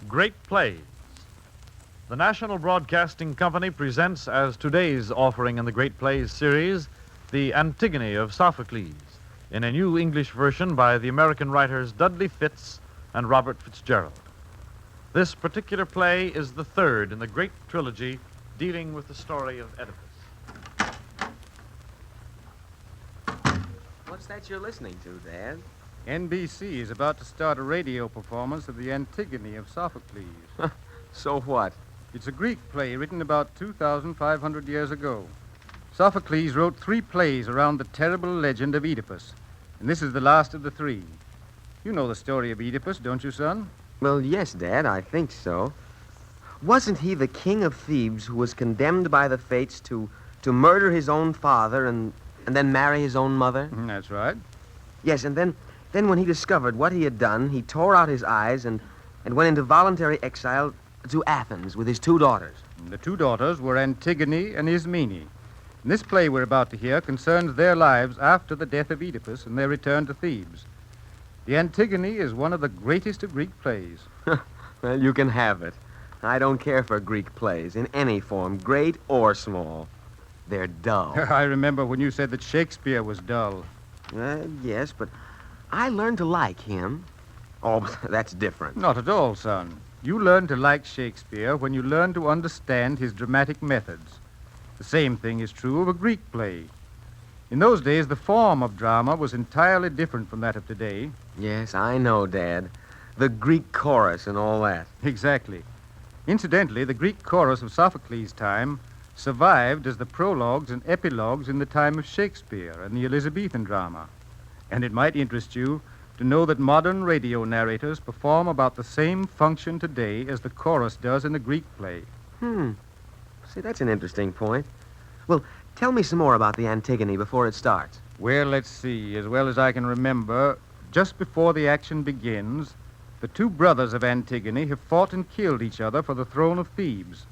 Great Plays. The National Broadcasting Company presents as today's offering in the Great Plays series, the Antigone of Sophocles, in a new English version by the American writers Dudley Fitz and Robert Fitzgerald. This particular play is the third in the great trilogy dealing with the story of Oedipus. What's that you're listening to, Dad? NBC is about to start a radio performance of the Antigone of Sophocles. So what? It's a Greek play written about 2,500 years ago. Sophocles wrote 3 plays around the terrible legend of Oedipus, and this is the last of the 3. You know the story of Oedipus, don't you, son? Well, yes, Dad, I think so. Wasn't he the king of Thebes who was condemned by the fates to murder his own father and then marry his own mother? That's right. Yes, and then when he discovered what he had done, he tore out his eyes and went into voluntary exile to Athens with his 2 daughters. The 2 daughters were Antigone and Ismene. And this play we're about to hear concerns their lives after the death of Oedipus and their return to Thebes. The Antigone is one of the greatest of Greek plays. Well, you can have it. I don't care for Greek plays in any form, great or small. They're dull. I remember when you said that Shakespeare was dull. Yes, but I learned to like him. Oh, that's different. Not at all, son. You learn to like Shakespeare when you learn to understand his dramatic methods. The same thing is true of a Greek play. In those days, the form of drama was entirely different from that of today. Yes, I know, Dad. The Greek chorus and all that. Exactly. Incidentally, the Greek chorus of Sophocles' time survived as the prologues and epilogues in the time of Shakespeare and the Elizabethan drama. And it might interest you to know that modern radio narrators perform about the same function today as the chorus does in the Greek play. See, that's an interesting point. Well, tell me some more about the Antigone before it starts. Well, let's see. As well as I can remember, just before the action begins, the 2 brothers of Antigone have fought and killed each other for the throne of Thebes.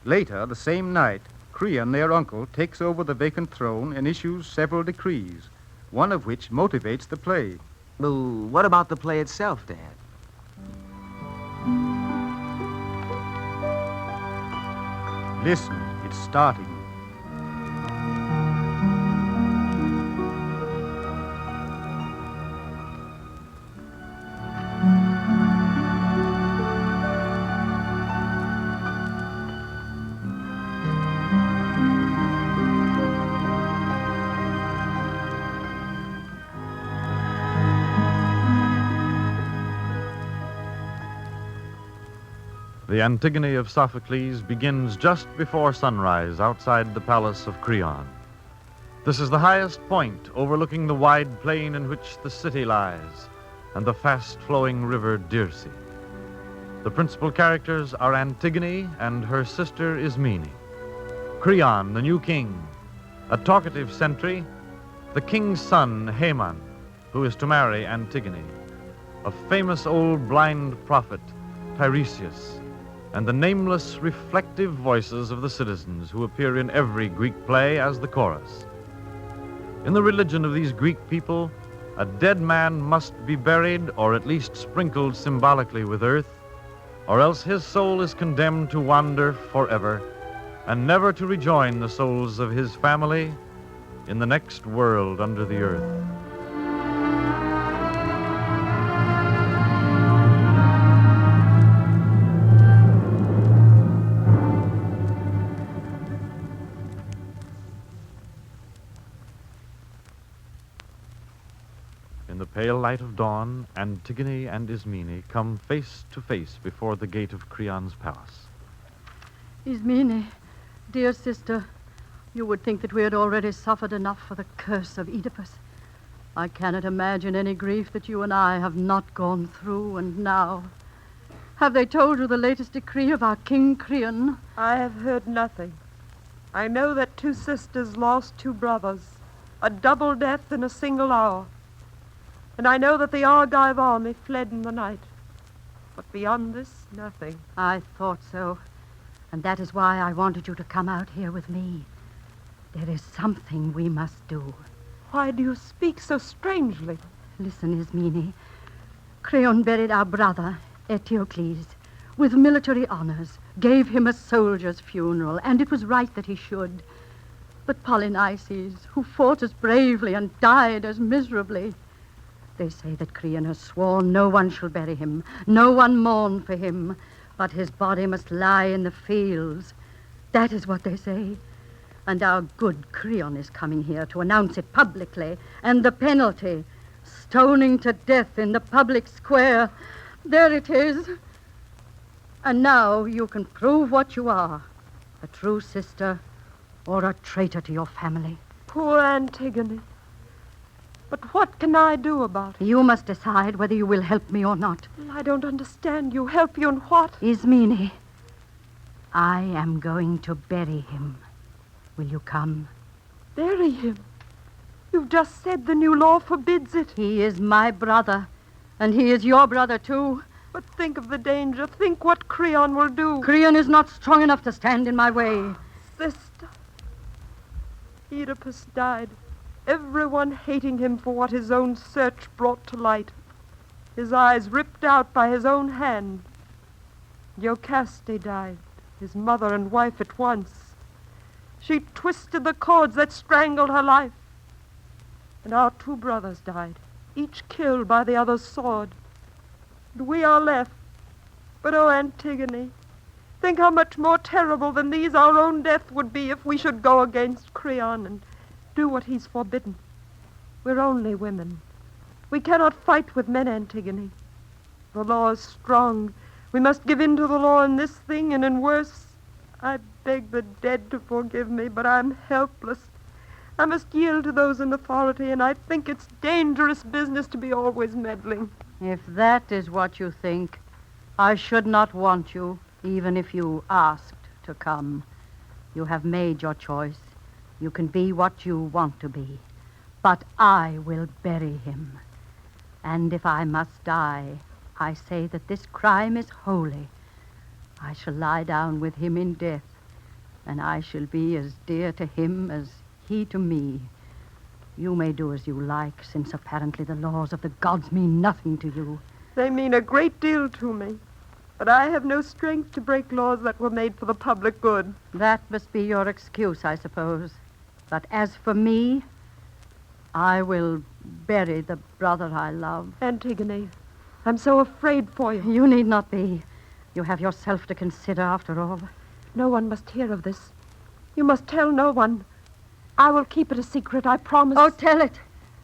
Later, the same night, Creon, their uncle, takes over the vacant throne and issues several decrees, one of which motivates the play. Well, what about the play itself, Dad? Listen, it's starting. The Antigone of Sophocles begins just before sunrise outside the palace of Creon. This is the highest point overlooking the wide plain in which the city lies and the fast-flowing river Dirce. The principal characters are Antigone and her sister Ismene, Creon, the new king, a talkative sentry, the king's son Haman, who is to marry Antigone, a famous old blind prophet, Tiresias, and the nameless, reflective voices of the citizens who appear in every Greek play as the chorus. In the religion of these Greek people, a dead man must be buried or at least sprinkled symbolically with earth, or else his soul is condemned to wander forever and never to rejoin the souls of his family in the next world under the earth. In the pale light of dawn, Antigone and Ismene come face to face before the gate of Creon's palace. Ismene, dear sister, you would think that we had already suffered enough for the curse of Oedipus. I cannot imagine any grief that you and I have not gone through, and now... Have they told you the latest decree of our King Creon? I have heard nothing. I know that 2 sisters lost 2 brothers, a double death in a single hour. And I know that the Argive army fled in the night. But beyond this, nothing. I thought so. And that is why I wanted you to come out here with me. There is something we must do. Why do you speak so strangely? Listen, Ismene. Creon buried our brother, Eteocles, with military honors, gave him a soldier's funeral, and it was right that he should. But Polynices, who fought as bravely and died as miserably, they say that Creon has sworn no one shall bury him, no one mourn for him, but his body must lie in the fields. That is what they say. And our good Creon is coming here to announce it publicly, and the penalty, stoning to death in the public square. There it is. And now you can prove what you are, a true sister or a traitor to your family. Poor Antigone. But what can I do about it? You must decide whether you will help me or not. I don't understand you. Help you in what? Ismene, I am going to bury him. Will you come? Bury him? You've just said the new law forbids it. He is my brother, and he is your brother, too. But think of the danger. Think what Creon will do. Creon is not strong enough to stand in my way. Sister. Oedipus died. Everyone hating him for what his own search brought to light. His eyes ripped out by his own hand. Jocasta died, his mother and wife at once. She twisted the cords that strangled her life. And our 2 brothers died, each killed by the other's sword. And we are left. But, oh, Antigone, think how much more terrible than these our own death would be if we should go against Creon and do what he's forbidden. We're only women. We cannot fight with men, Antigone. The law is strong. We must give in to the law in this thing and in worse. I beg the dead to forgive me, but I'm helpless. I must yield to those in authority, and I think it's dangerous business to be always meddling. If that is what you think, I should not want you, even if you asked to come. You have made your choice. You can be what you want to be. But I will bury him. And if I must die, I say that this crime is holy. I shall lie down with him in death, and I shall be as dear to him as he to me. You may do as you like, since apparently the laws of the gods mean nothing to you. They mean a great deal to me. But I have no strength to break laws that were made for the public good. That must be your excuse, I suppose. But as for me, I will bury the brother I love. Antigone, I'm so afraid for you. You need not be. You have yourself to consider, after all. No one must hear of this. You must tell no one. I will keep it a secret, I promise. Oh, tell it.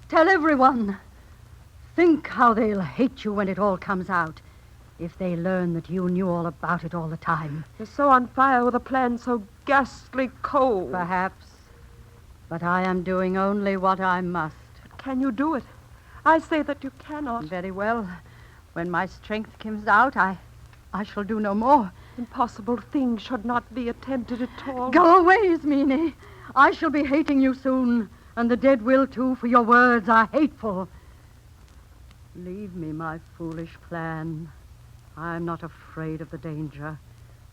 Tell everyone. Think how they'll hate you when it all comes out, if they learn that you knew all about it all the time. You're so on fire with a plan so ghastly cold. Perhaps. But I am doing only what I must. But can you do it? I say that you cannot. Very well. When my strength comes out, I shall do no more. Impossible things should not be attempted at all. Go away, Ismene. I shall be hating you soon, and the dead will too, for your words are hateful. Leave me my foolish plan. I'm not afraid of the danger.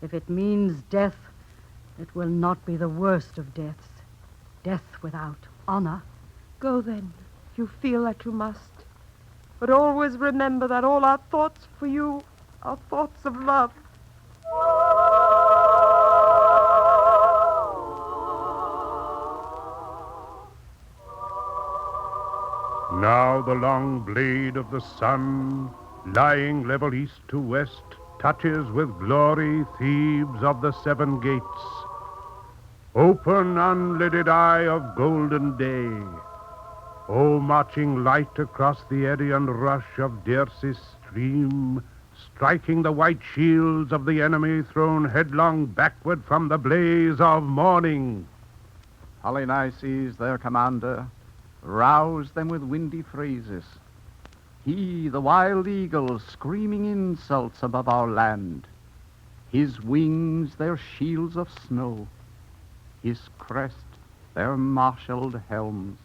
If it means death, it will not be the worst of deaths. Death without honor. Go then. You feel that you must. But always remember that all our thoughts for you are thoughts of love. Now the long blade of the sun, lying level east to west, touches with glory Thebes of the 7 gates. Open, unlidded eye of golden day, O marching light across the eddy and rush of Dirce's stream, striking the white shields of the enemy thrown headlong backward from the blaze of morning. Polynices, their commander, roused them with windy phrases. He, the wild eagle, screaming insults above our land. His wings, their shields of snow. His crest, their marshaled helms.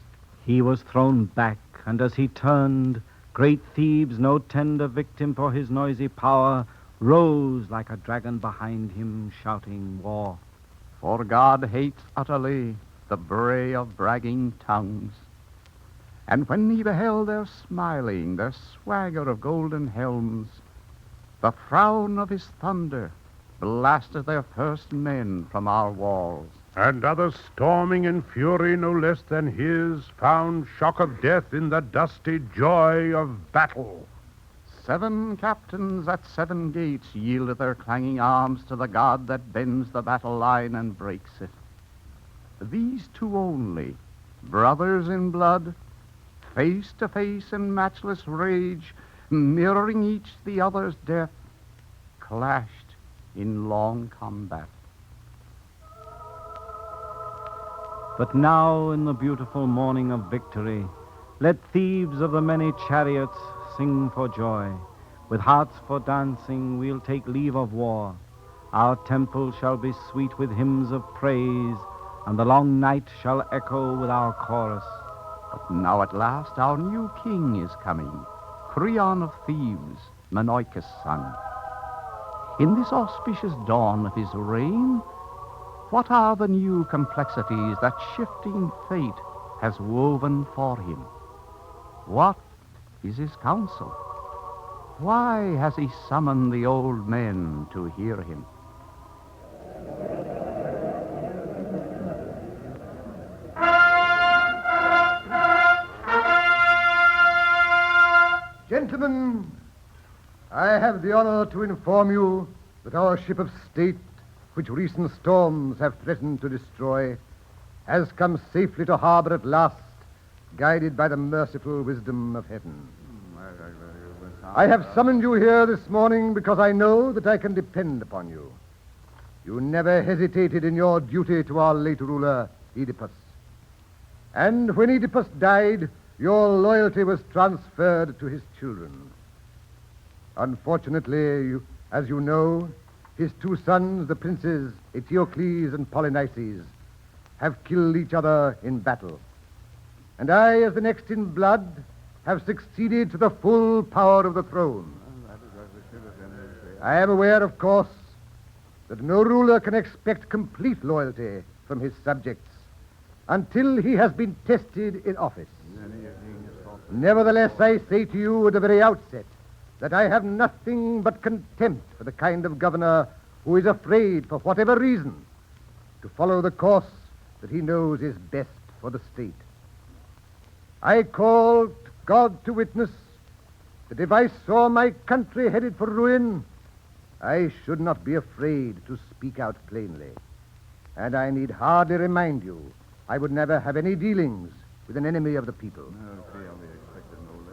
He was thrown back, and as he turned, great Thebes, no tender victim for his noisy power, rose like a dragon behind him, shouting war. For God hates utterly the bray of bragging tongues. And when he beheld their smiling, their swagger of golden helms, The frown of his thunder blasted their first men from our walls. And others storming in fury no less than his found shock of death in the dusty joy of battle. 7 captains at 7 gates yielded their clanging arms to the god that bends the battle line and breaks it. These 2 only, brothers in blood, face to face in matchless rage, mirroring each the other's death, clashed in long combat. But now, in the beautiful morning of victory, let Thebes of the many chariots sing for joy. With hearts for dancing, we'll take leave of war. Our temple shall be sweet with hymns of praise, and the long night shall echo with our chorus. But now at last our new king is coming, Creon of Thebes, Meneucus' son. In this auspicious dawn of his reign, what are the new complexities that shifting fate has woven for him? What is his counsel? Why has he summoned the old men to hear him? Gentlemen, I have the honor to inform you that our ship of state, which recent storms have threatened to destroy, has come safely to harbor at last, guided by the merciful wisdom of heaven. I have summoned you here this morning because I know that I can depend upon you. You never hesitated in your duty to our late ruler, Oedipus. And when Oedipus died, your loyalty was transferred to his children. Unfortunately, as you know, his 2 sons, the princes Eteocles and Polynices, have killed each other in battle. And I, as the next in blood, have succeeded to the full power of the throne. I am aware, of course, that no ruler can expect complete loyalty from his subjects until he has been tested in office. Nevertheless, I say to you at the very outset that I have nothing but contempt for the kind of governor who is afraid, for whatever reason, to follow the course that he knows is best for the state. I call God to witness that if I saw my country headed for ruin, I should not be afraid to speak out plainly. And I need hardly remind you, I would never have any dealings with an enemy of the people.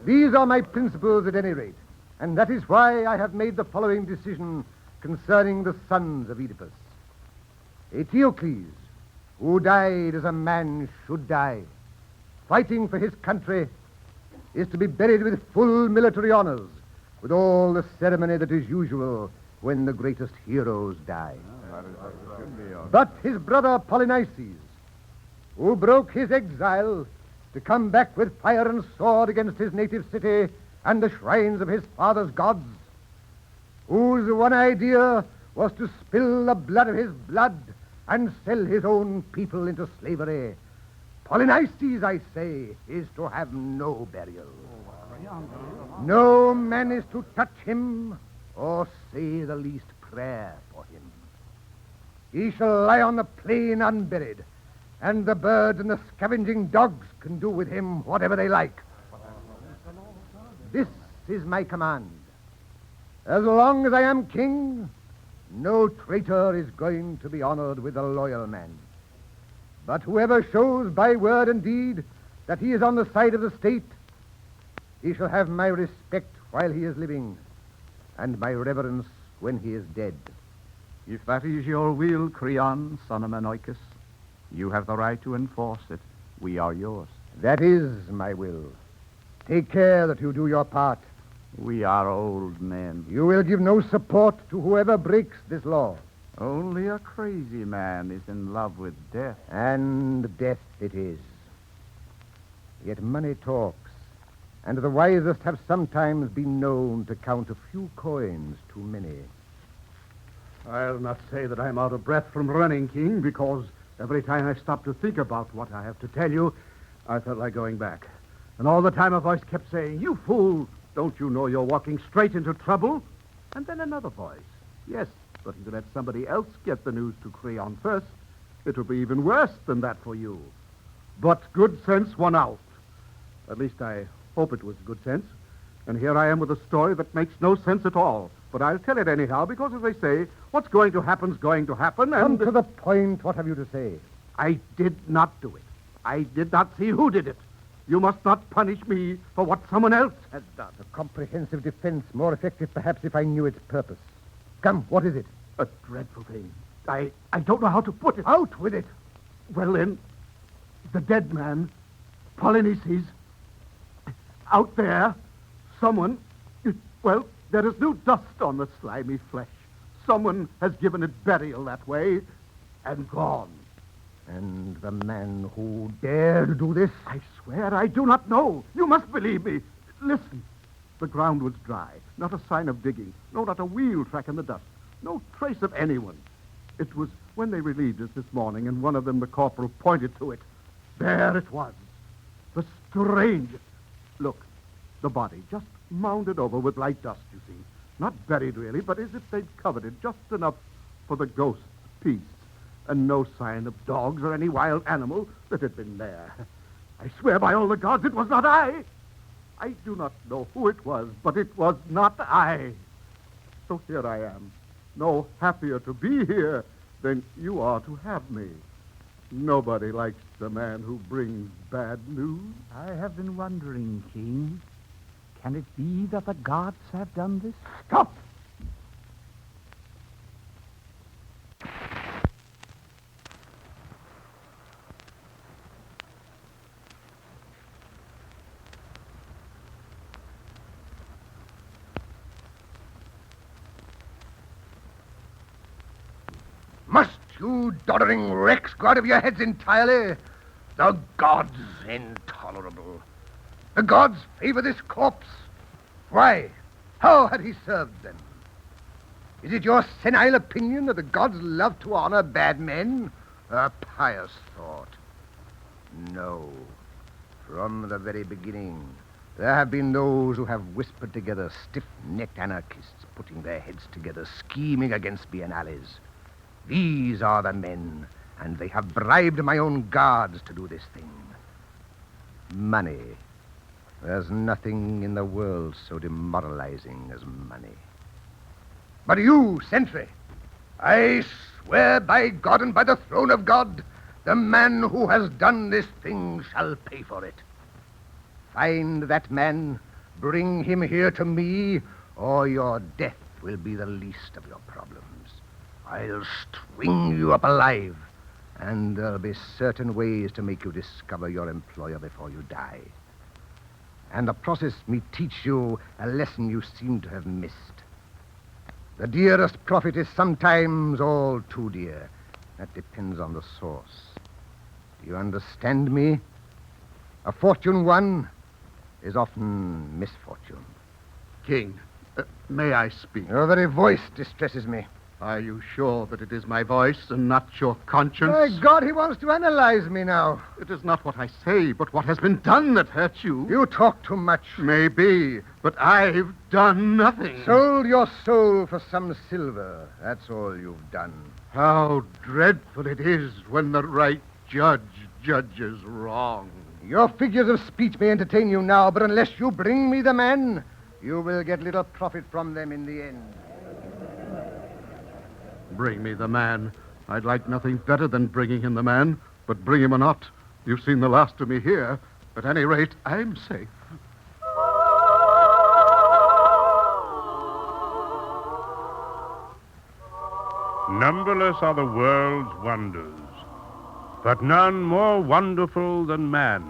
These are my principles at any rate, and that is why I have made the following decision concerning the sons of Oedipus. Eteocles, who died as a man should die, fighting for his country, is to be buried with full military honors, with all the ceremony that is usual when the greatest heroes die. But his brother Polynices, who broke his exile to come back with fire and sword against his native city and the shrines of his father's gods, whose one idea was to spill the blood of his blood and sell his own people into slavery, Polynices, I say, is to have no burial. No man is to touch him or say the least prayer for him. He shall lie on the plain unburied, and the birds and the scavenging dogs can do with him whatever they like. This is my command. As long as I am king, no traitor is going to be honored with a loyal man. But whoever shows by word and deed that he is on the side of the state, he shall have my respect while he is living, and my reverence when he is dead. If that is your will, Creon, son of Meneucus, you have the right to enforce it. We are yours. That is my will. Take care that you do your part. We are old men. You will give no support to whoever breaks this law. Only a crazy man is in love with death. And death it is. Yet money talks, and the wisest have sometimes been known to count a few coins too many. I'll not say that I'm out of breath from running, King, because every time I stop to think about what I have to tell you, I felt like going back. And all the time a voice kept saying, "You fool, don't you know you're walking straight into trouble?" And then another voice. Yes, but if you let somebody else get the news to Creon first, it will be even worse than that for you. But good sense won out. At least I hope it was good sense. And here I am with a story that makes no sense at all. But I'll tell it anyhow, because, as they say, what's going to happen's going to happen, and... Come to the point. What have you to say? I did not do it. I did not see who did it. You must not punish me for what someone else has done. A comprehensive defense, more effective perhaps if I knew its purpose. Come, what is it? A dreadful thing. I don't know how to put it. Out with it. Well, then, the dead man, Polynices, out there, someone, well, there is no dust on the slimy flesh. Someone has given it burial that way and gone. And the man who dared do this? I swear I do not know. You must believe me. Listen. The ground was dry. Not a sign of digging. No, not a wheel track in the dust. No trace of anyone. It was when they relieved us this morning, and one of them, the corporal, pointed to it. There it was. The strange... Look, the body just mounded over with light dust, you see. Not buried, really, but as if they'd covered it just enough for the ghost's peace. And no sign of dogs or any wild animal that had been there. I swear by all the gods it was not I. I do not know who it was, but it was not I. So here I am, no happier to be here than you are to have me. Nobody likes the man who brings bad news. I have been wondering, King. Can it be that the gods have done this? Stop! Must you doddering wrecks go out of your heads entirely? The gods intolerable. The gods favor this corpse. Why? How had he served them? Is it your senile opinion that the gods love to honor bad men? A pious thought. No. From the very beginning, there have been those who have whispered together, stiff-necked anarchists, putting their heads together, scheming against biennales. These are the men, and they have bribed my own guards to do this thing. Money. There's nothing in the world so demoralizing as money. But you, sentry, I swear by God and by the throne of God, the man who has done this thing shall pay for it. Find that man, bring him here to me, or your death will be the least of your problems. I'll string you up alive, and there'll be certain ways to make you discover your employer before you die. And the process may teach you a lesson you seem to have missed. The dearest profit is sometimes all too dear. That depends on the source. Do you understand me? A fortune won is often misfortune. King, may I speak? Your very voice distresses me. Are you sure that it is my voice and not your conscience? My God, he wants to analyze me now. It is not what I say, but what has been done that hurts you. You talk too much. Maybe, but I've done nothing. Sold your soul for some silver. That's all you've done. How dreadful it is when the right judge judges wrong. Your figures of speech may entertain you now, but unless you bring me the man, you will get little profit from them in the end. Bring me the man. I'd like nothing better than bringing him the man, but bring him or not, you've seen the last of me here. At any rate, I'm safe. Numberless are the world's wonders, but none more wonderful than man.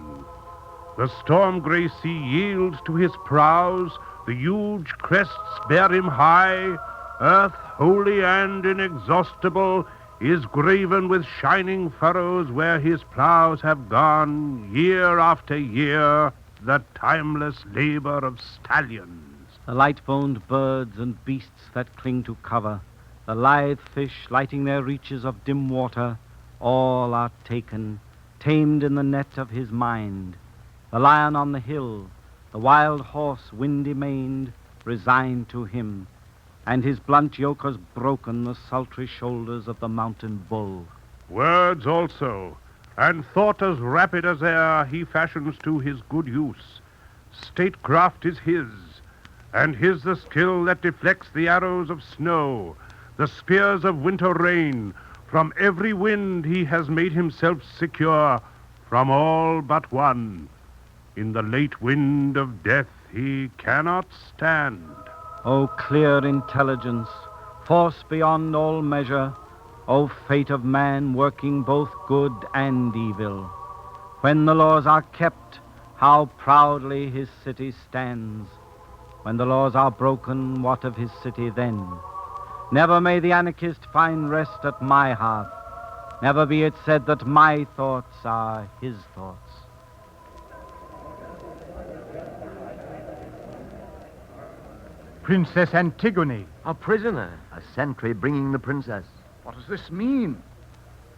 The storm-gray sea yields to his prows, the huge crests bear him high. Earth, holy and inexhaustible, is graven with shining furrows where his plows have gone, year after year, the timeless labor of stallions. The light-boned birds and beasts that cling to cover, the lithe fish lighting their reaches of dim water, all are taken, tamed in the net of his mind. The lion on the hill, the wild horse windy-maned, resigned to him, and his blunt yoke has broken the sultry shoulders of the mountain bull. Words also, and thought as rapid as air he fashions to his good use. Statecraft is his, and his the skill that deflects the arrows of snow, the spears of winter rain. From every wind he has made himself secure, from all but one. In the late wind of death he cannot stand. O clear intelligence, force beyond all measure, O fate of man working both good and evil. When the laws are kept, how proudly his city stands. When the laws are broken, what of his city then? Never may the anarchist find rest at my hearth. Never be it said that my thoughts are his thoughts. Princess Antigone. A prisoner. A sentry bringing the princess. What does this mean?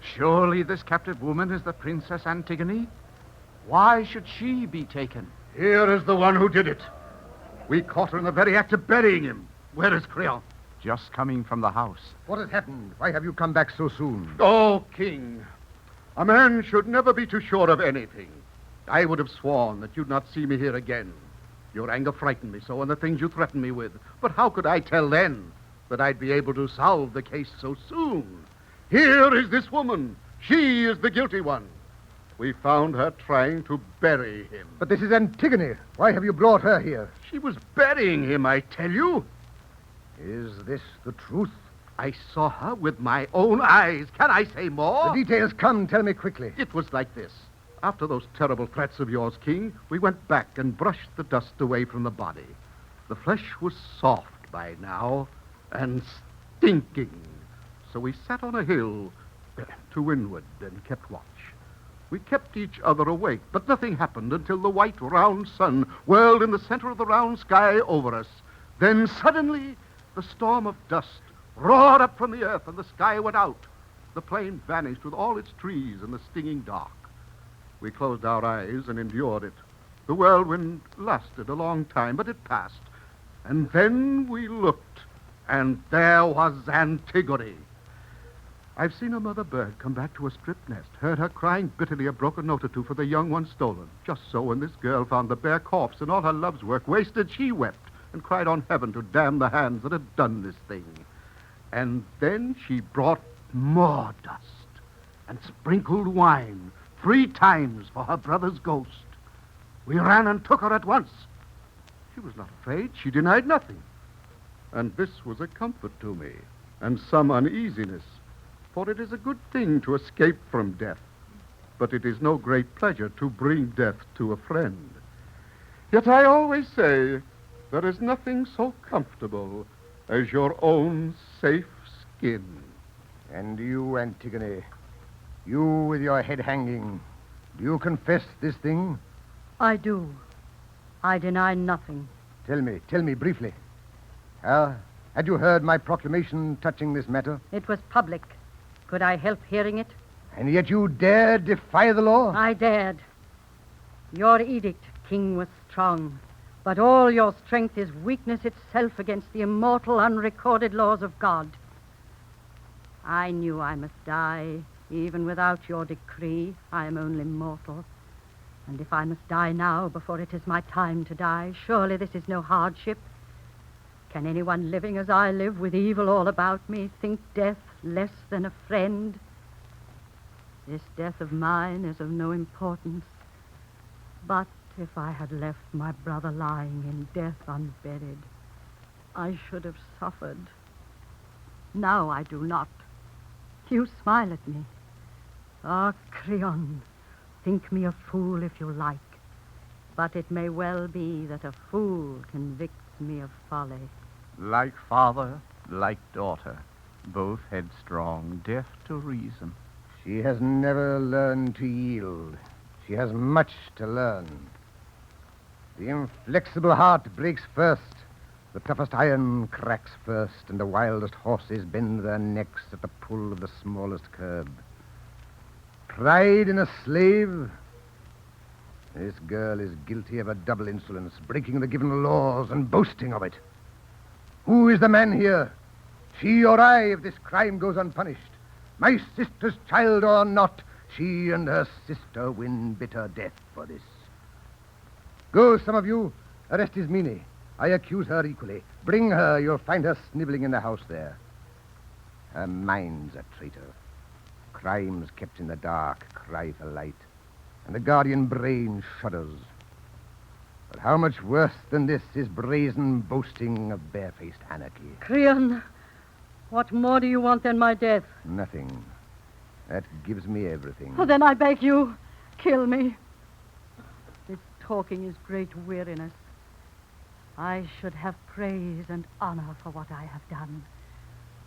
Surely this captive woman is the Princess Antigone? Why should she be taken? Here is the one who did it. We caught her in the very act of burying him. Where is Creon? Just coming from the house. What has happened? Why have you come back so soon? Oh, King, a man should never be too sure of anything. I would have sworn that you'd not see me here again. Your anger frightened me so, and the things you threatened me with. But how could I tell then that I'd be able to solve the case so soon? Here is this woman. She is the guilty one. We found her trying to bury him. But this is Antigone. Why have you brought her here? She was burying him, I tell you. Is this the truth? I saw her with my own eyes. Can I say more? The details come. Tell me quickly. It was like this. After those terrible threats of yours, King, we went back and brushed the dust away from the body. The flesh was soft by now and stinking. So we sat on a hill to windward and kept watch. We kept each other awake, but nothing happened until the white, round sun whirled in the center of the round sky over us. Then suddenly, the storm of dust roared up from the earth, and the sky went out. The plain vanished with all its trees in the stinging dark. We closed our eyes and endured it. The whirlwind lasted a long time, but it passed. And then we looked, and there was Antigone. I've seen a mother bird come back to a stripped nest, heard her crying bitterly a broken note or two for the young one stolen. Just so, when this girl found the bare corpse and all her love's work wasted, she wept and cried on heaven to damn the hands that had done this thing. And then she brought more dust and sprinkled wine 3 times for her brother's ghost. We ran and took her at once. She was not afraid. She denied nothing. And this was a comfort to me, and some uneasiness, for it is a good thing to escape from death, but it is no great pleasure to bring death to a friend. Yet I always say there is nothing so comfortable as your own safe skin. And you, Antigone, you with your head hanging, do you confess this thing? I do. I deny nothing. Tell me briefly. Had you heard my proclamation touching this matter? It was public. Could I help hearing it? And yet you dared defy the law? I dared. Your edict, King, was strong, but all your strength is weakness itself against the immortal, unrecorded laws of God. I knew I must die. Even without your decree, I am only mortal. And if I must die now, before it is my time to die, surely this is no hardship. Can anyone living as I live, with evil all about me, think death less than a friend? This death of mine is of no importance. But if I had left my brother lying in death unburied, I should have suffered. Now I do not. You smile at me. Ah, Creon, think me a fool if you like, but it may well be that a fool convicts me of folly. Like father, like daughter, both headstrong, deaf to reason. She has never learned to yield. She has much to learn. The inflexible heart breaks first. The toughest iron cracks first, and the wildest horses bend their necks at the pull of the smallest curb. Pride in a slave? This girl is guilty of a double insolence, breaking the given laws and boasting of it. Who is the man here? She or I, if this crime goes unpunished? My sister's child or not, she and her sister win bitter death for this. Go, some of you. Arrest Ismene. I accuse her equally. Bring her. You'll find her sniveling in the house there. Her mind's a traitor. Crimes kept in the dark cry for light, and the guardian brain shudders. But how much worse than this is brazen boasting of barefaced anarchy? Creon, what more do you want than my death? Nothing. That gives me everything. Oh, then I beg you, kill me. This talking is great weariness. I should have praise and honor for what I have done.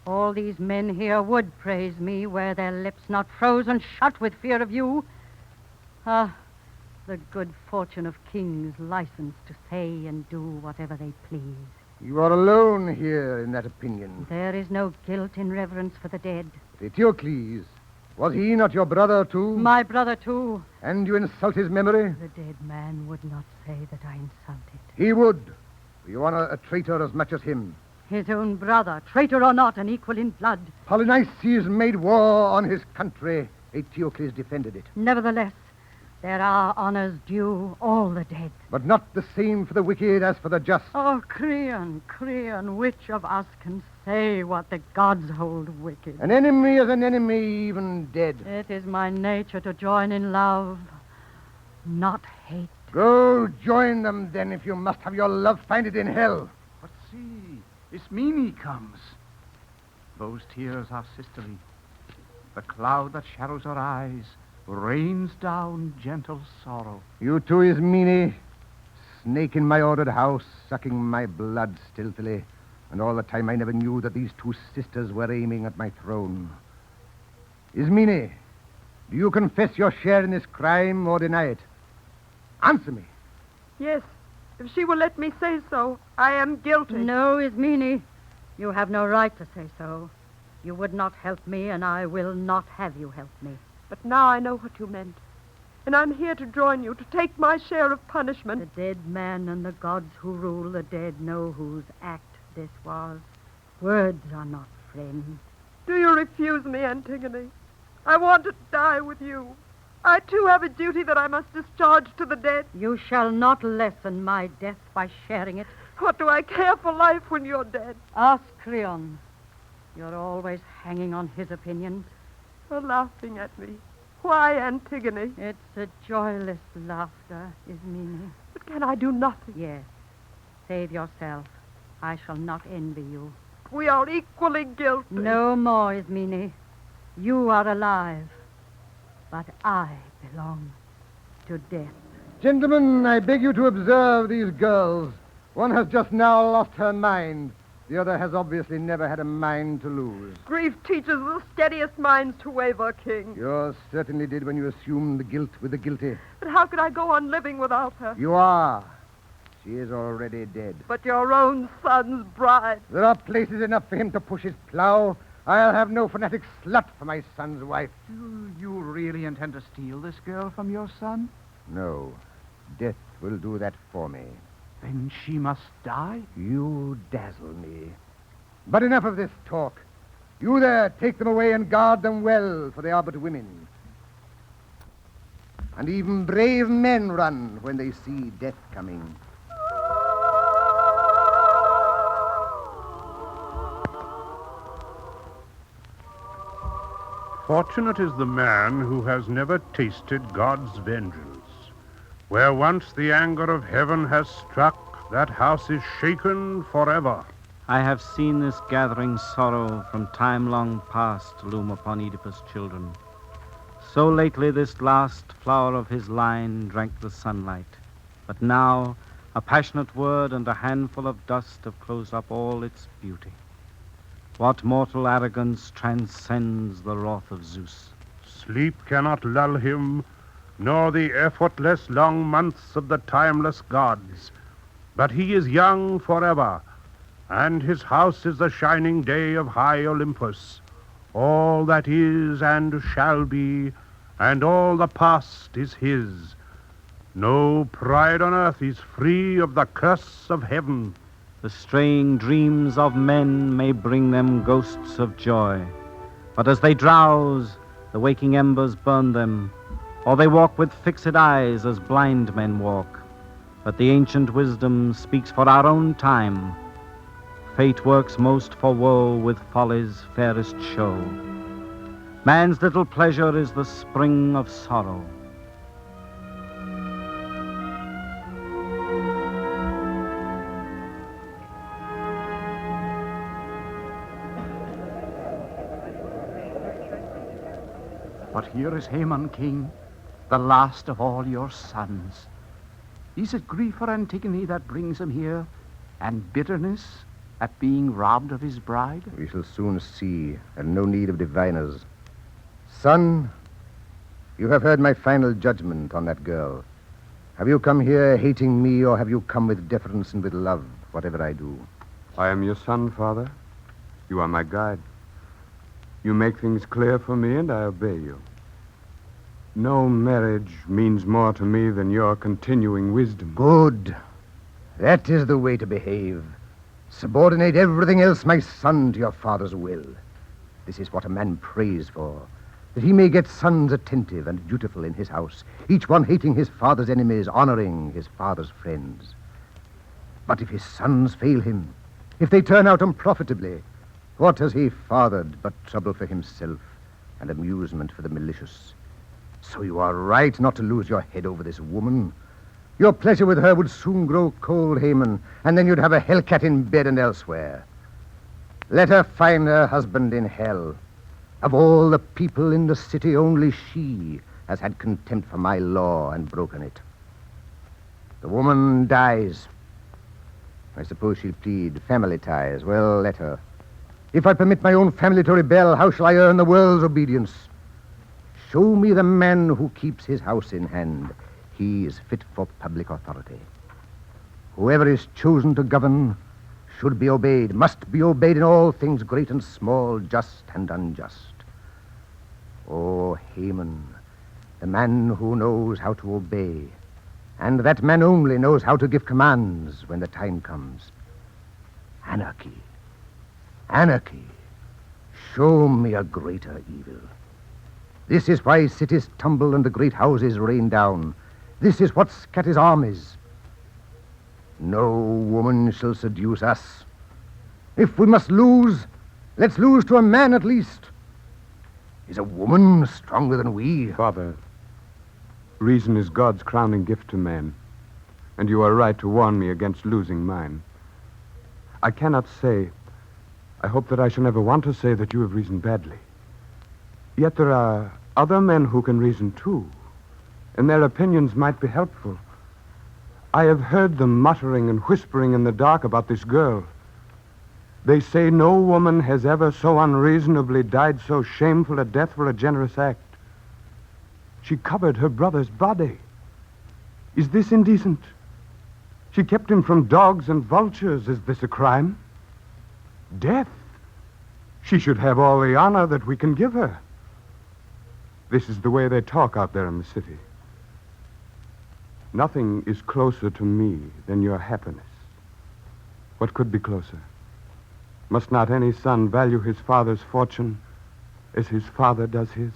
All these men here would praise me were their lips not frozen shut with fear of you. Ah, the good fortune of kings licensed to say and do whatever they please. You are alone here in that opinion. There is no guilt in reverence for the dead. But Eteocles, was he not your brother, too? My brother, too. And you insult his memory? The dead man would not say that I insulted. He would. You honor a traitor as much as him. His own brother, traitor or not, an equal in blood. Polynices made war on his country. Eteocles defended it. Nevertheless, there are honors due all the dead. But not the same for the wicked as for the just. Oh, Creon, which of us can say what the gods hold wicked? An enemy is an enemy, even dead. It is my nature to join in love, not hate. Go join them, then. If you must have your love, find it in hell. But see, Ismene comes. Those tears are sisterly. The cloud that shadows her eyes rains down gentle sorrow. You too, Ismene. Snake in my ordered house, sucking my blood stealthily. And all the time I never knew that these two sisters were aiming at my throne. Ismene, do you confess your share in this crime or deny it? Answer me. Yes, if she will let me say so, I am guilty. No, Ismene, you have no right to say so. You would not help me, and I will not have you help me. But now I know what you meant. And I'm here to join you, to take my share of punishment. The dead man and the gods who rule the dead know whose act this was. Words are not friends. Do you refuse me, Antigone? I want to die with you. I, too, have a duty that I must discharge to the dead. You shall not lessen my death by sharing it. What do I care for life when you're dead? Ask Creon. You're always hanging on his opinions. You're laughing at me. Why, Antigone? It's a joyless laughter, Ismene. But can I do nothing? Yes. Save yourself. I shall not envy you. We are equally guilty. No more, Ismene. You are alive. But I belong to death. Gentlemen, I beg you to observe these girls. One has just now lost her mind. The other has obviously never had a mind to lose. Grief teaches the steadiest minds to waver, King. Yours certainly did when you assumed the guilt with the guilty. But how could I go on living without her? You are. She is already dead. But your own son's bride. There are places enough for him to push his plow. I'll have no fanatic slut for my son's wife. Do you really intend to steal this girl from your son? No. Death will do that for me. Then she must die? You dazzle me. But enough of this talk. You there, take them away and guard them well, for they are but women. And even brave men run when they see death coming. Fortunate is the man who has never tasted God's vengeance. Where once the anger of heaven has struck, that house is shaken forever. I have seen this gathering sorrow from time long past loom upon Oedipus' children. So lately this last flower of his line drank the sunlight. But now a passionate word and a handful of dust have closed up all its beauty. What mortal arrogance transcends the wrath of Zeus? Sleep cannot lull him, nor the effortless long months of the timeless gods. But he is young forever, and his house is the shining day of high Olympus. All that is and shall be, and all the past is his. No pride on earth is free of the curse of heaven. The straying dreams of men may bring them ghosts of joy. But as they drowse, the waking embers burn them, or they walk with fixed eyes as blind men walk. But the ancient wisdom speaks for our own time. Fate works most for woe with folly's fairest show. Man's little pleasure is the spring of sorrow. But here is Haman, king, the last of all your sons. Is it grief for Antigone that brings him here, and bitterness at being robbed of his bride? We shall soon see, and no need of diviners. Son, you have heard my final judgment on that girl. Have you come here hating me, or have you come with deference and with love, whatever I do? I am your son, Father. You are my guide. You make things clear for me, and I obey you. No marriage means more to me than your continuing wisdom. Good. That is the way to behave. Subordinate everything else, my son, to your father's will. This is what a man prays for, that he may get sons attentive and dutiful in his house, each one hating his father's enemies, honoring his father's friends. But if his sons fail him, if they turn out unprofitably, what has he fathered but trouble for himself and amusement for the malicious? So you are right not to lose your head over this woman. Your pleasure with her would soon grow cold, Haman, and then you'd have a hellcat in bed and elsewhere. Let her find her husband in hell. Of all the people in the city, only she has had contempt for my law and broken it. The woman dies. I suppose she'll plead family ties. Well, let her. If I permit my own family to rebel, how shall I earn the world's obedience? Show me the man who keeps his house in hand. He is fit for public authority. Whoever is chosen to govern should be obeyed, must be obeyed in all things great and small, just and unjust. Oh, Haman, the man who knows how to obey, and that man only knows how to give commands when the time comes. Anarchy. Anarchy. Show me a greater evil. This is why cities tumble and the great houses rain down. This is what scatters armies. No woman shall seduce us. If we must lose, let's lose to a man at least. Is a woman stronger than we? Father, reason is God's crowning gift to man, and you are right to warn me against losing mine. I cannot say, I hope that I shall never want to say that you have reasoned badly. Yet there are other men who can reason too, and their opinions might be helpful. I have heard them muttering and whispering in the dark about this girl. They say no woman has ever so unreasonably died so shameful a death for a generous act. She covered her brother's body. Is this indecent? She kept him from dogs and vultures. Is this a crime? Death. She should have all the honor that we can give her. This is the way they talk out there in the city. Nothing is closer to me than your happiness. What could be closer? Must not any son value his father's fortune as his father does his?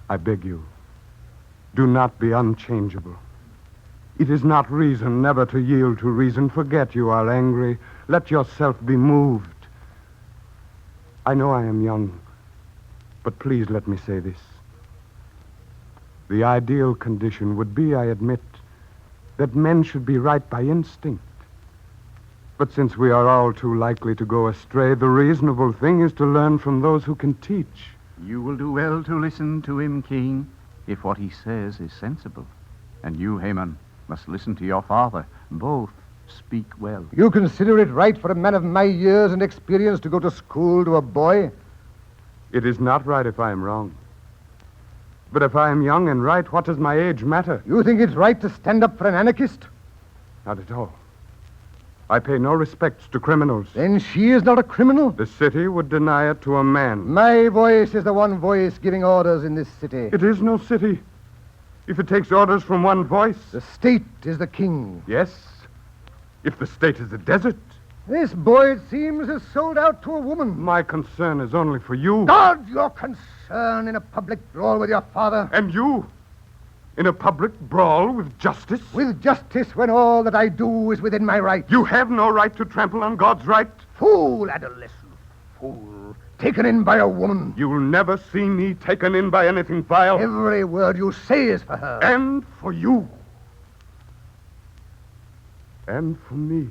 I beg you, do not be unchangeable. It is not reason never to yield to reason. Forget you are angry. Let yourself be moved. I know I am young, but please let me say this. The ideal condition would be, I admit, that men should be right by instinct. But since we are all too likely to go astray, the reasonable thing is to learn from those who can teach. You will do well to listen to him, king, if what he says is sensible. And you, Haman, must listen to your father. Both speak well. You consider it right for a man of my years and experience to go to school to a boy? It is not right if I am wrong. But if I am young and right, what does my age matter? You think it's right to stand up for an anarchist? Not at all. I pay no respects to criminals. Then she is not a criminal? The city would deny it to a man. My voice is the one voice giving orders in this city. It is no city. If it takes orders from one voice. The state is the king. Yes, If the state is a desert, This boy, it seems, is sold out to a woman. my concern is only for you. God, your concern in a public brawl with your father. And you, in a public brawl with justice? With justice when all that I do is within my right. You have no right to trample on God's right. Fool, adolescent. Fool. Taken in by a woman. You'll never see me taken in by anything vile. Every word you say is for her. And for you. And for me.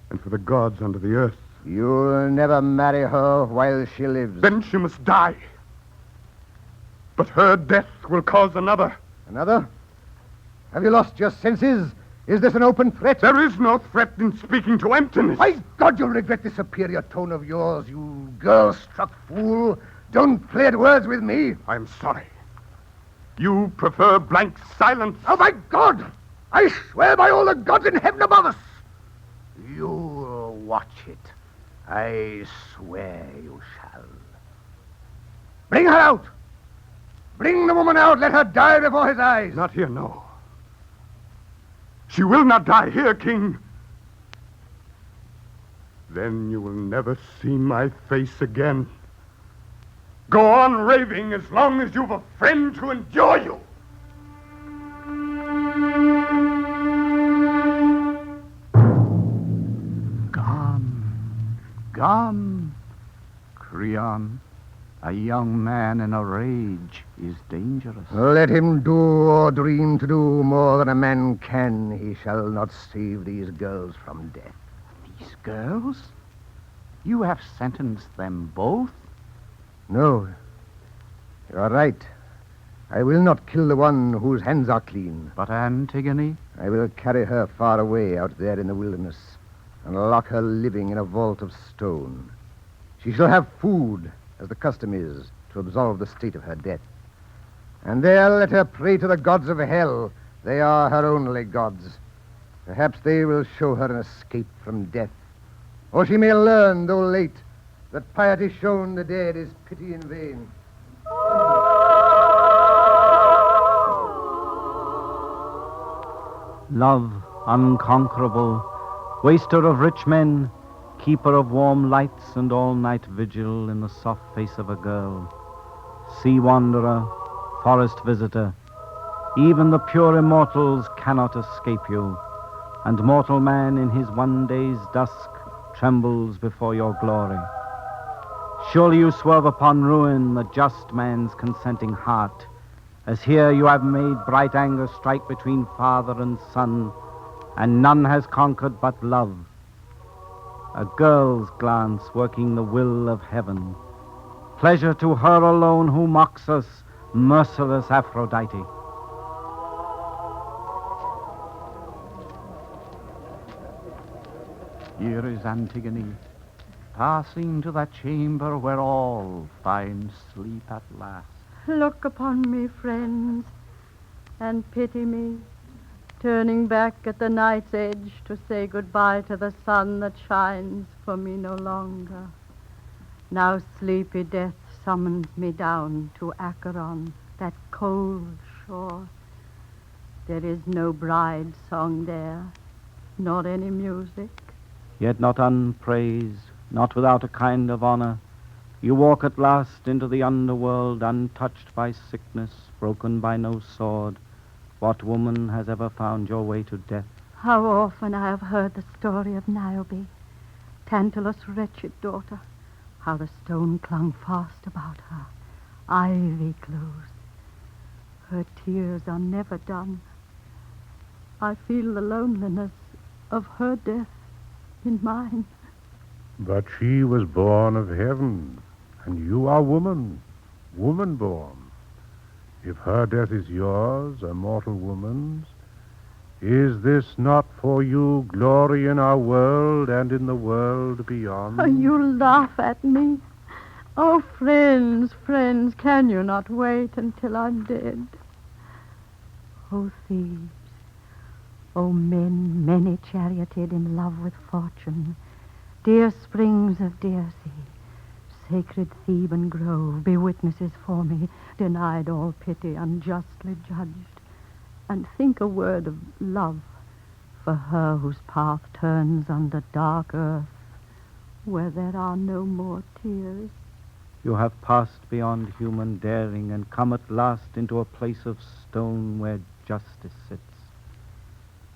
And for the gods under the earth. You'll never marry her while she lives. Then she must die. But her death will cause another. Another? Have you lost your senses? Is this an open threat? There is no threat in speaking to emptiness. My God, you'll regret the superior tone of yours, you girl-struck fool. Don't play at words with me. I'm sorry. You prefer blank silence. Oh, my God! I swear by all the gods in heaven above us. You'll watch it. I swear you shall. Bring her out. Bring the woman out. Let her die before his eyes. Not here, no. She will not die here, King. Then you will never see my face again. Go on raving as long as you've a friend to endure you. Gone. Creon, a young man in a rage is dangerous. Let him do or dream to do more than a man can. He shall not save these girls from death. These girls? You have sentenced them both? No. You are right. I will not kill the one whose hands are clean. But Antigone? I will carry her far away out there in the wilderness and lock her living in a vault of stone. She shall have food, as the custom is, to absolve the state of her death. And there let her pray to the gods of hell. They are her only gods. Perhaps they will show her an escape from death. Or she may learn, though late, that piety shown the dead is pity in vain. Love, unconquerable, waster of rich men, keeper of warm lights and all-night vigil in the soft face of a girl, sea wanderer, forest visitor, even the pure immortals cannot escape you, and mortal man in his one day's dusk trembles before your glory. Surely you swerve upon ruin the just man's consenting heart, as here you have made bright anger strike between father and son, and none has conquered but love. A girl's glance working the will of heaven. Pleasure to her alone who mocks us, merciless Aphrodite. Here is Antigone, passing to that chamber where all find sleep at last. Look upon me, friends, and pity me, turning back at the night's edge to say goodbye to the sun that shines for me no longer. Now sleepy death summons me down to Acheron, that cold shore. There is no bride song there, nor any music. Yet not unpraised, not without a kind of honor, you walk at last into the underworld, untouched by sickness, broken by no sword. What woman has ever found your way to death? How often I have heard the story of Niobe, Tantalus' wretched daughter, how the stone clung fast about her, ivy closed. Her tears are never done. I feel the loneliness of her death in mine. But she was born of heaven, and you are woman, woman-born. If her death is yours, a mortal woman's, is this not for you glory in our world and in the world beyond? Oh, you laugh at me. Oh, friends, friends, can you not wait until I'm dead? Oh, Thebes, oh, men, many charioted in love with fortune, dear springs of Dirce, sacred Theban grove, be witnesses for me, denied all pity, unjustly judged, and think a word of love for her whose path turns under dark earth, where there are no more tears. You have passed beyond human daring and come at last into a place of stone where justice sits.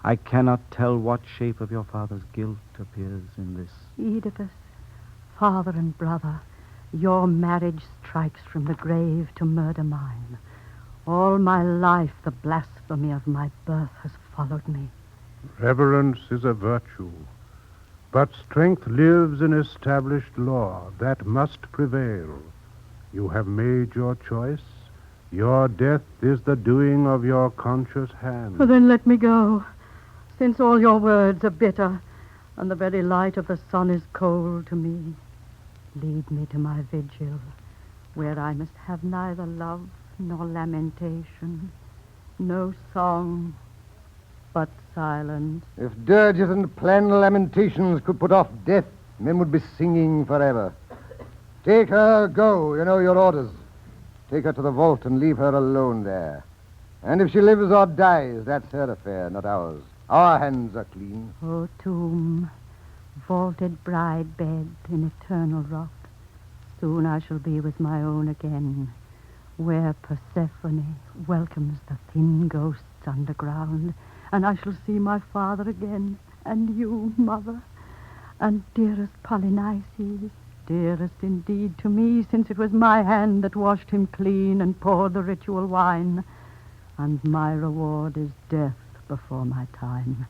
I cannot tell what shape of your father's guilt appears in this. Oedipus, father and brother, your marriage strikes from the grave to murder mine. All my life the blasphemy of my birth has followed me. Reverence is a virtue, but strength lives in established law that must prevail. You have made your choice. Your death is the doing of your conscious hand. Well, then let me go, since all your words are bitter, and the very light of the sun is cold to me. Lead me to my vigil, where I must have neither love nor lamentation, no song, but silence. If dirges and plain lamentations could put off death, men would be singing forever. Take her, go, you know your orders. Take her to the vault and leave her alone there. And if she lives or dies, that's her affair, not ours. Our hands are clean. O tomb, vaulted bride bed in eternal rock, soon I shall be with my own again, where Persephone welcomes the thin ghosts underground, and I shall see my father again, and you, mother, and dearest Polynices, dearest indeed to me, since it was my hand that washed him clean and poured the ritual wine, and my reward is death before my time.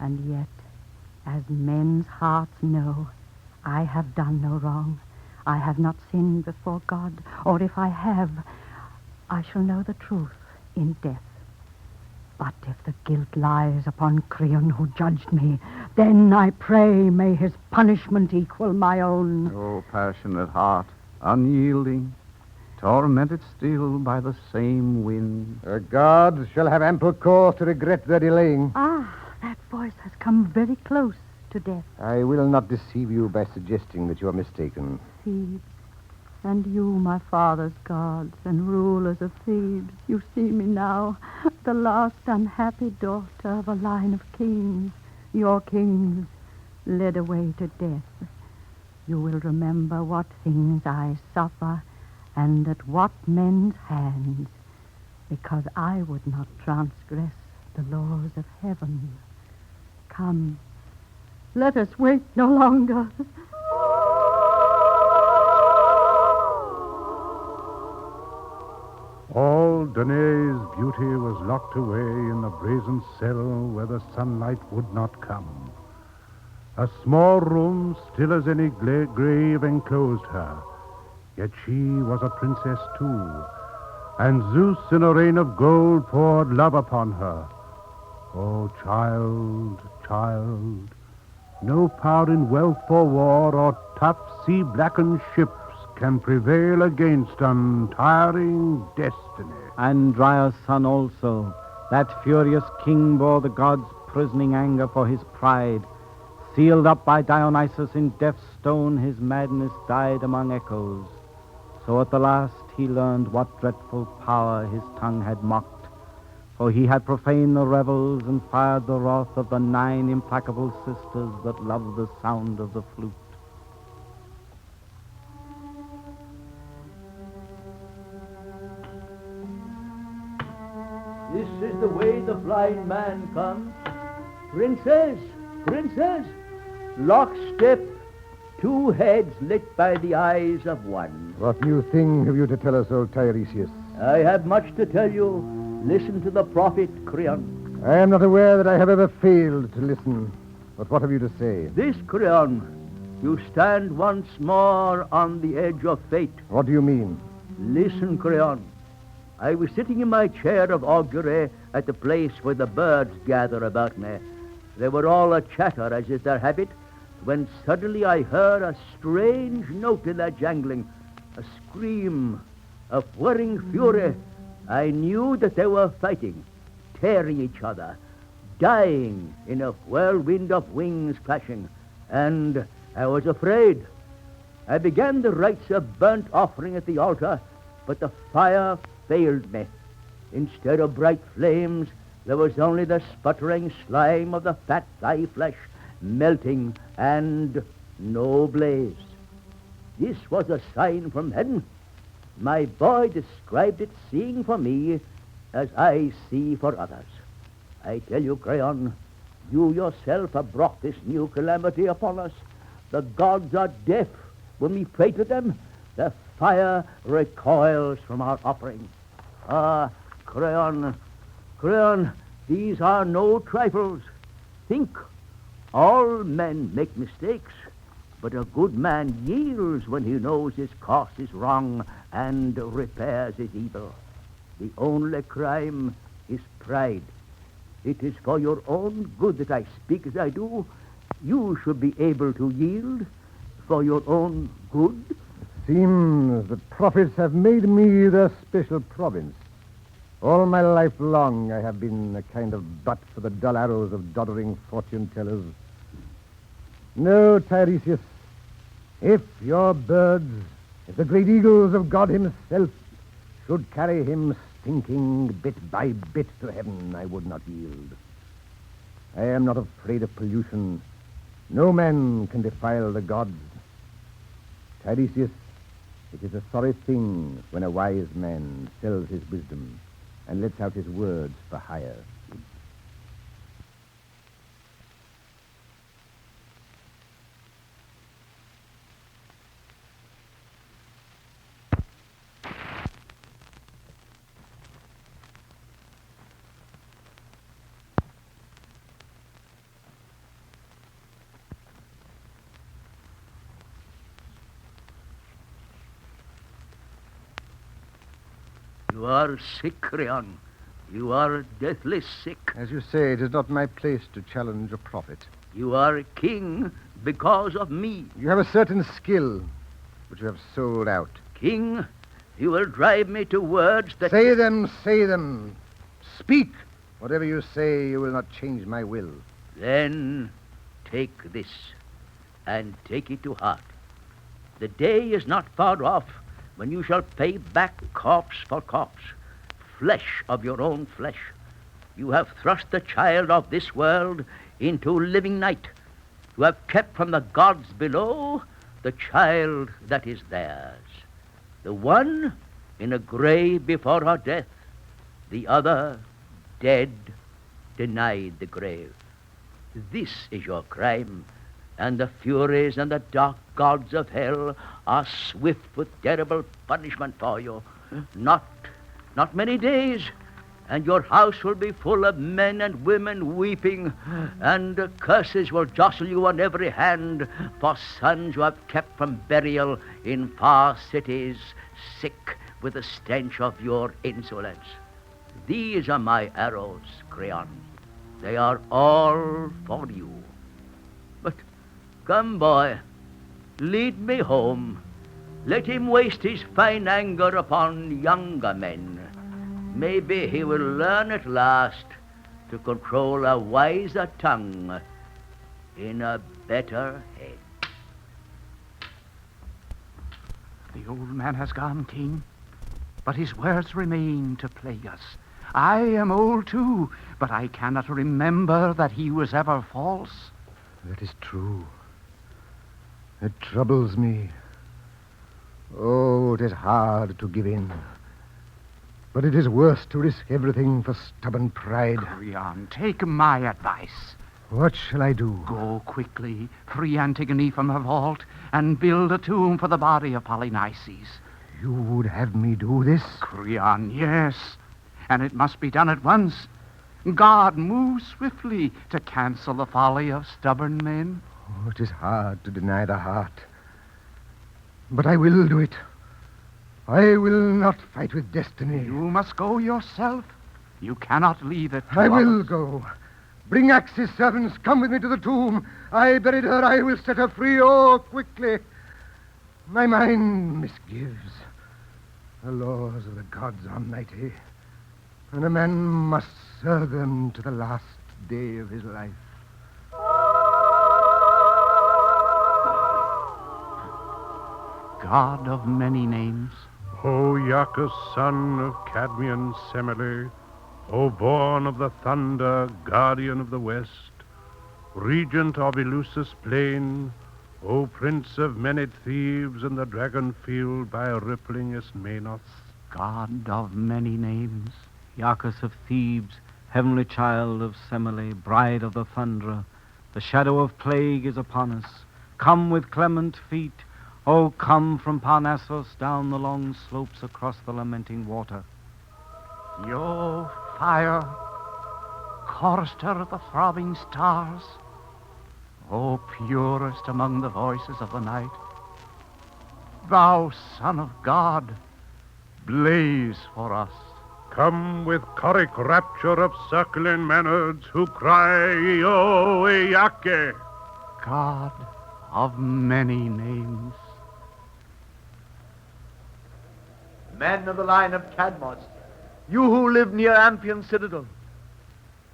And yet, as men's hearts know, I have done no wrong. I have not sinned before God, or if I have, I shall know the truth in death. But if the guilt lies upon Creon who judged me, then I pray may his punishment equal my own. Oh, passionate heart, unyielding, tormented still by the same wind. The gods shall have ample cause to regret their delaying. Ah, that voice has come very close to death. I will not deceive you by suggesting that you are mistaken. Thebes, and you, my father's gods and rulers of Thebes, you see me now, the last unhappy daughter of a line of kings, your kings, led away to death. You will remember what things I suffer, and at what men's hands, because I would not transgress the laws of heaven. Come, let us wait no longer. All Danae's beauty was locked away in the brazen cell where the sunlight would not come. A small room, still as any grave, enclosed her. Yet she was a princess too, and Zeus in a rain of gold poured love upon her. Oh, child, child, no power in wealth or war or tough sea-blackened ships can prevail against untiring destiny. And Dryas' son also, that furious king bore the gods' prisoning anger for his pride. Sealed up by Dionysus in death's stone, his madness died among echoes. So at the last he learned what dreadful power his tongue had mocked, for he had profaned the revels and fired the wrath of the 9 implacable sisters that loved the sound of the flute. This is the way the blind man comes. Princess, princess, lockstep, 2 heads lit by the eyes of one. What new thing have you to tell us, old Tiresias? I have much to tell you. Listen to the prophet Creon. I am not aware that I have ever failed to listen. But what have you to say? This, Creon, you stand once more on the edge of fate. What do you mean? Listen, Creon. I was sitting in my chair of augury at the place where the birds gather about me. They were all a chatter, as is their habit, when suddenly I heard a strange note in that jangling, a scream, a whirring fury. I knew that they were fighting, tearing each other, dying in a whirlwind of wings clashing, and I was afraid. I began the rites of burnt offering at the altar, but the fire failed me. Instead of bright flames, There was only the sputtering slime of the fat thigh flesh melting, and no blaze. This was a sign from heaven. My boy described it, seeing for me as I see for others. I tell you, Creon, you yourself have brought this new calamity upon us. The gods are deaf when we pray to them. The fire recoils from our offering. Ah, Creon, these are no trifles. Think, all men make mistakes, but a good man yields when he knows his course is wrong and repairs his evil. The only crime is pride. It is for your own good that I speak as I do. You should be able to yield for your own good. It seems that prophets have made me their special province. All my life long I have been a kind of butt for the dull arrows of doddering fortune-tellers. No, Tiresias, if your birds, if the great eagles of God himself should carry him stinking bit by bit to heaven, I would not yield. I am not afraid of pollution. No man can defile the gods. Tiresias, it is a sorry thing when a wise man sells his wisdom and lets out his words for hire. You are sick, Creon. You are deathly sick. As you say, it is not my place to challenge a prophet. You are a king because of me. You have a certain skill, which you have sold out. King, you will drive me to words that... Say them, say them. Speak. Whatever you say, you will not change my will. Then take this, and take it to heart. The day is not far off when you shall pay back corpse for corpse, flesh of your own flesh. You have thrust the child of this world into living night. You have kept from the gods below the child that is theirs. The one in a grave before her death, the other dead, denied the grave. This is your crime, and the furies and the dark gods of hell are swift with terrible punishment for you. Not many days, and your house will be full of men and women weeping, and curses will jostle you on every hand for sons you have kept from burial in far cities, sick with the stench of your insolence. These are my arrows, Creon. They are all for you. But come, boy, lead me home. Let him waste his fine anger upon younger men. Maybe he will learn at last to control a wiser tongue in a better head. The old man has gone, King, but his words remain to plague us. I am old too, but I cannot remember that he was ever false. That is true. It troubles me. Oh, it is hard to give in. But it is worse to risk everything for stubborn pride. Creon, take my advice. What shall I do? Go quickly, free Antigone from her vault, and build a tomb for the body of Polynices. You would have me do this? Creon, yes. And it must be done at once. God moves swiftly to cancel the folly of stubborn men. Oh, it is hard to deny the heart. But I will do it. I will not fight with destiny. You must go yourself. You cannot leave it to I will others. go. Bring Axe's servants. Come with me to the tomb. I buried her. I will set her free. Oh, quickly. My mind misgives. The laws of the gods almighty. And a man must serve them to the last day of his life. God of many names. O Iacchus, son of Cadmean Semele, O born of the thunder, guardian of the west, regent of Eleusis' plain, O prince of Menid Thebes and the dragon field by rippling Ismenos. God of many names, Iacchus of Thebes, heavenly child of Semele, bride of the thunderer, the shadow of plague is upon us. Come with clement feet, O come from Parnassus down the long slopes across the lamenting water. Yo, fire, chorister of the throbbing stars, O purest among the voices of the night, thou Son of God, blaze for us. Come with choric rapture of circling maynards who cry, O Eake! God of many names. Men of the line of Cadmos, you who live near Amphion Citadel,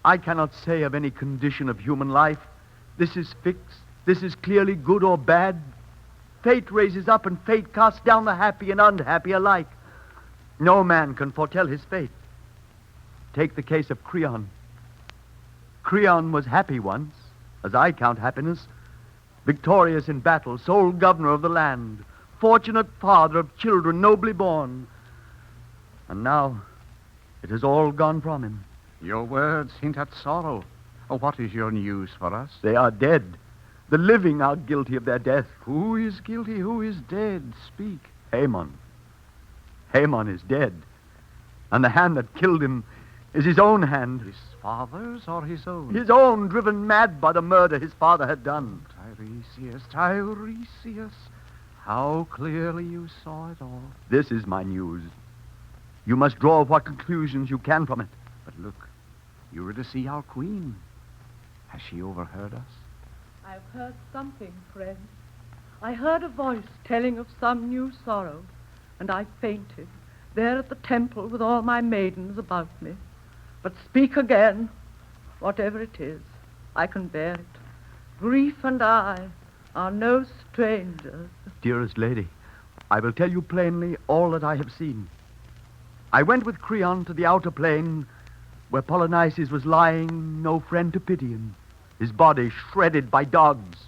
I cannot say of any condition of human life, this is fixed, this is clearly good or bad. Fate raises up and fate casts down the happy and unhappy alike. No man can foretell his fate. Take the case of Creon. Creon was happy once, as I count happiness, victorious in battle, sole governor of the land, fortunate father of children nobly born. And now it has all gone from him. Your words hint at sorrow. Oh, what is your news for us? They are dead. The living are guilty of their death. Who is guilty? Who is dead? Speak. Haman. Haman is dead. And the hand that killed him is his own hand. His father's or his own? His own, driven mad by the murder his father had done. Tiresias, Tiresias, how clearly you saw it all. This is my news. You must draw what conclusions you can from it. But look, you were to see our queen. Has she overheard us? I've heard something, friend. I heard a voice telling of some new sorrow, and I fainted, there at the temple with all my maidens about me. But speak again, whatever it is, I can bear it. Grief and I are no strangers. Dearest lady, I will tell you plainly all that I have seen. I went with Creon to the outer plain where Polynices was lying, no friend to pity him, his body shredded by dogs.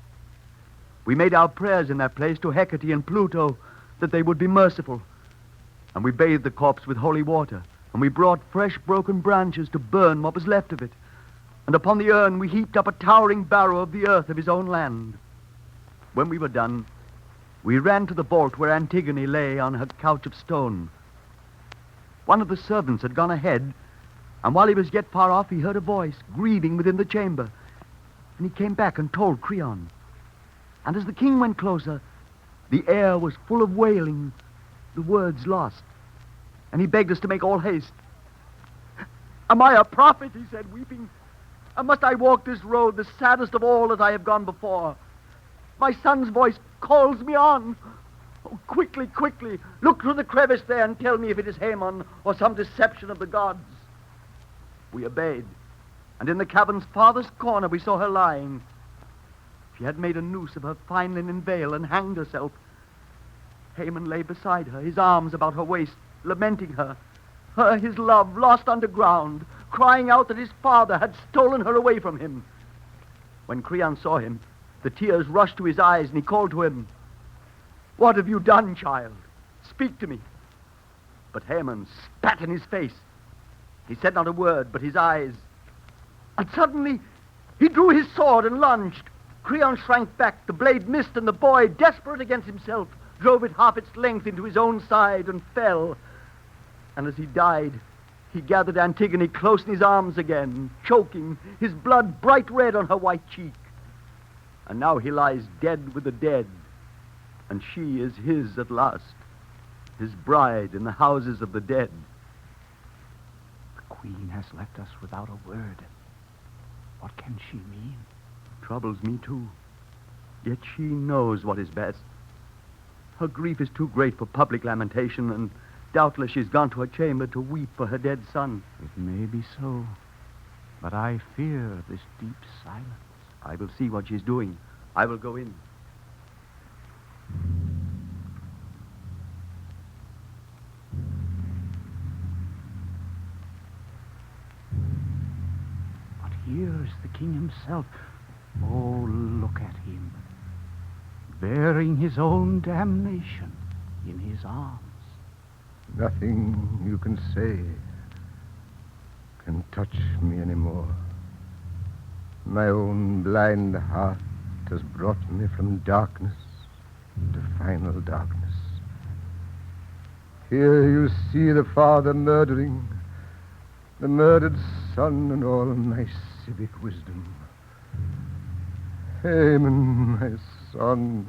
We made our prayers in that place to Hecate and Pluto that they would be merciful. And we bathed the corpse with holy water, and we brought fresh broken branches to burn what was left of it. And upon the urn we heaped up a towering barrow of the earth of his own land. When we were done, we ran to the vault where Antigone lay on her couch of stone. One of the servants had gone ahead, and while he was yet far off, he heard a voice grieving within the chamber. And he came back and told Creon. And as the king went closer, the air was full of wailing, the words lost. And he begged us to make all haste. Am I a prophet, he said, weeping? And must I walk this road, the saddest of all that I have gone before? My son's voice calls me on. Oh, quickly, quickly, look through the crevice there and tell me if it is Haman or some deception of the gods. We obeyed, and in the cavern's farthest corner we saw her lying. She had made a noose of her fine linen veil and hanged herself. Haman lay beside her, his arms about her waist, lamenting her, his love, lost underground, crying out that his father had stolen her away from him. When Creon saw him, the tears rushed to his eyes, and he called to him, "What have you done, child? Speak to me." But Haman spat in his face. He said not a word, but his eyes. And suddenly, he drew his sword and lunged. Creon shrank back, the blade missed, and the boy, desperate against himself, drove it half its length into his own side and fell. And as he died, he gathered Antigone close in his arms again, choking, his blood bright red on her white cheek. And now he lies dead with the dead, and she is his at last, his bride in the houses of the dead. The queen has left us without a word. What can she mean? Troubles me too. Yet she knows what is best. Her grief is too great for public lamentation, and doubtless she's gone to her chamber to weep for her dead son. It may be so, but I fear this deep silence. I will see what she's doing. I will go in. here is the king himself. Oh, look at him, bearing his own damnation in his arms. Nothing you can say can touch me anymore. My own blind heart has brought me from darkness to final darkness. Here you see the father murdering, the murdered son, and all my civic wisdom. Haman, my son,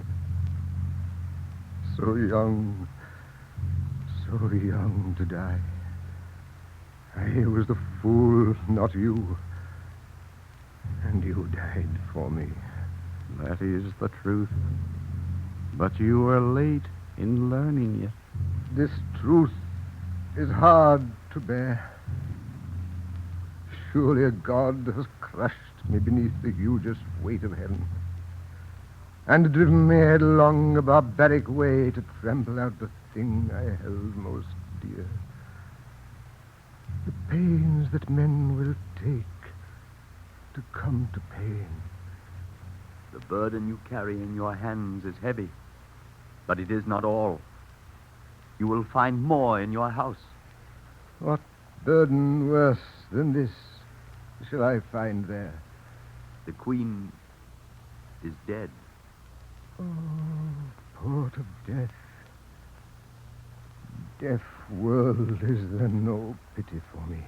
so young to die. I was the fool, not you. And you died for me. That is the truth. But you were late in learning it. This truth is hard to bear. Surely a god has crushed me beneath the hugest weight of heaven and driven me headlong a barbaric way to trample out the thing I held most dear. The pains that men will take to come to pain. The burden you carry in your hands is heavy, but it is not all. You will find more in your house. What burden worse than this shall I find there? The queen is dead. Oh, port of death. Deaf world, is there no pity for me?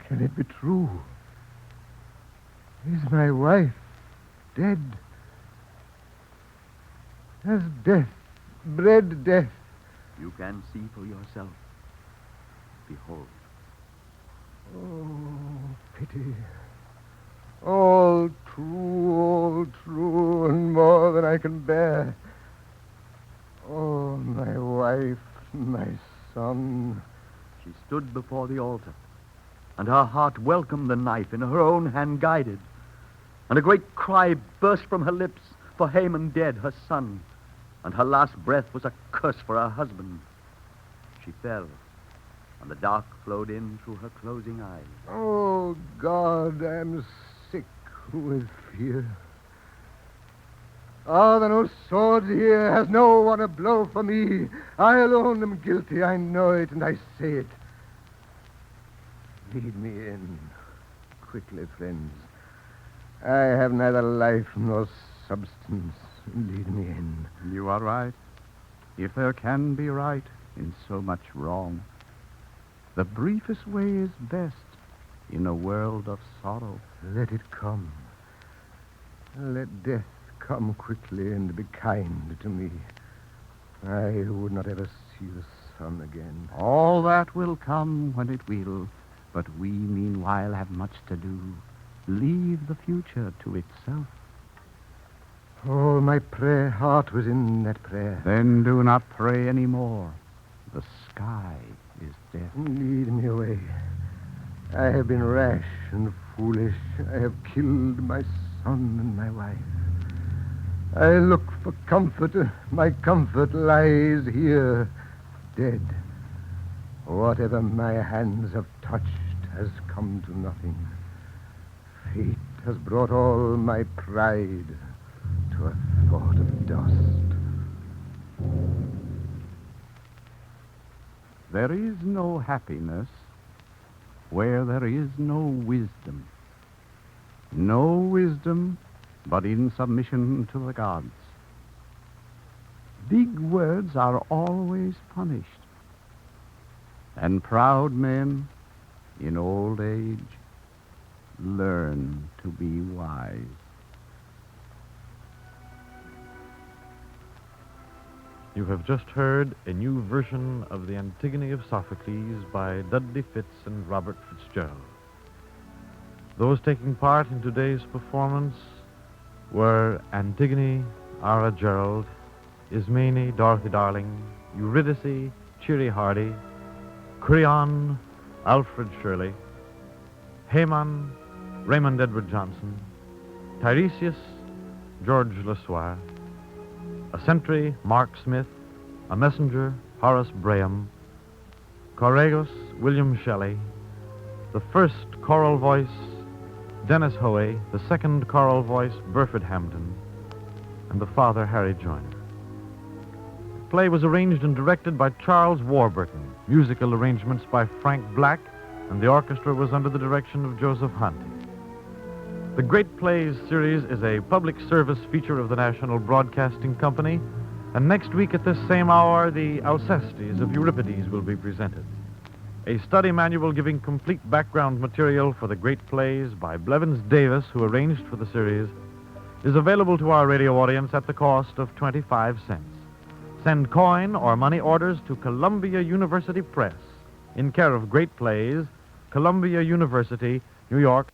Can it be true? Is my wife dead? Has death bred death? You can see for yourself. Behold. Oh, pity. All true, and more than I can bear. Oh, my wife, my son. She stood before the altar, and her heart welcomed the knife in her own hand guided. And a great cry burst from her lips for Haman dead, her son. And her last breath was a curse for her husband. She fell, and the dark flowed in through her closing eyes. Oh, God, I am sick with fear. Are there no swords here? Has no one a blow for me? I alone am guilty. I know it, and I say it. Lead me in, quickly, friends. I have neither life nor substance. Lead me in. You are right. If there can be right in so much wrong, the briefest way is best in a world of sorrow. Let it come. Let death come quickly and be kind to me. I would not ever see the sun again. All that will come when it will, but we meanwhile have much to do. Leave the future to itself. Oh, my heart was in that prayer. Then do not pray any more. The sky is death. Lead me away. I have been rash and foolish. I have killed my son and my wife. I look for comfort. My comfort lies here, dead. Whatever my hands have touched has come to nothing. Fate has brought all my pride to a thought of dust. There is no happiness where there is no wisdom. No wisdom but in submission to the gods. Big words are always punished, and proud men in old age learn to be wise. You have just heard a new version of the Antigone of Sophocles by Dudley Fitz and Robert Fitzgerald. Those taking part in today's performance were Antigone, Ara Gerald, Ismene, Dorothy Darling, Eurydice, Cheery Hardy, Creon, Alfred Shirley, Haman, Raymond Edward Johnson, Tiresias, George Lesoir, a sentry, Mark Smith, a messenger, Horace Braham, Corregos, William Shelley, The first choral voice, Dennis Hoey, the second choral voice, Burford Hampton, and the father, Harry Joyner. The play was arranged and directed by Charles Warburton, musical arrangements by Frank Black, and the orchestra was under the direction of Joseph Hunt. The Great Plays series is a public service feature of the National Broadcasting Company, and next week at this same hour, the Alcestes of Euripides will be presented. A study manual giving complete background material for the Great Plays by Blevins Davis, who arranged for the series, is available to our radio audience at the cost of 25 cents. Send coin or money orders to Columbia University Press in care of Great Plays, Columbia University, New York.